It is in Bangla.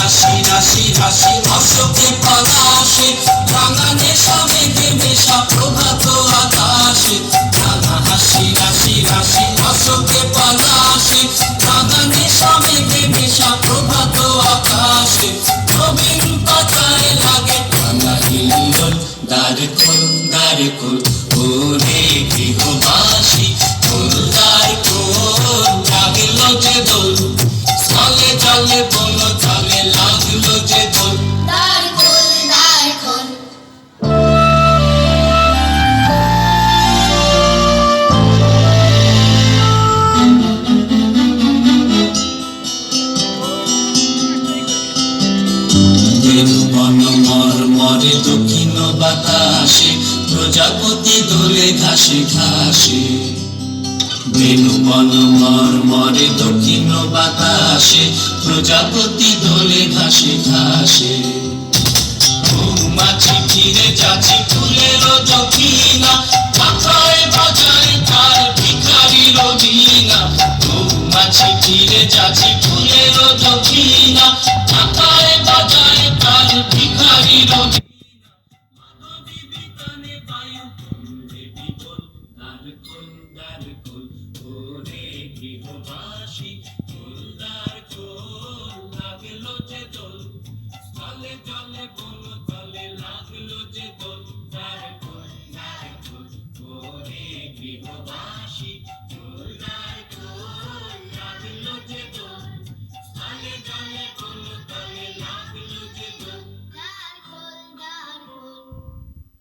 রাশি রাশি রাশি অশোকে পলাশে রাঙা নেশা মেঘে মেশা প্রভাত আকাশে রাঙা হাসি রাশি রাশি অশোকে পলাশে রাঙা নেশা মেঘে মেশা প্রভাত আকাশে নবীন পাতায় লাগে রাঙা হিল্লোল দ্বার খোল ওরে গৃহবাসী খোল দ্বার খোল লাগলো যে দোল স্থলে জলে বন জলে লাগলো যে দোল দ্বার খোল দ্বার খোল। বন মর্মরে দক্ষিণ বাতাসে প্রজাপতি দোলে ঘাসে ঘাসে বেণুবন মর্মরে দক্ষিণ বাতাসে প্রজাপতি দোলে ঘাসে ঘাসে মৌমাছি ফিরে যাচ্ছে ফুলের দক্ষিণা মাথায় বাজায় তার ভিখারির বীণা মৌমাছি ফিরে যাচ্ছে ফুলের দক্ষিণা মাথায় বাজায় তার ভিখারির বীণা মাধবী বিতানে বায়ু কুঞ্জে বিকল দ্বার খোল ওরে গৃহবাসী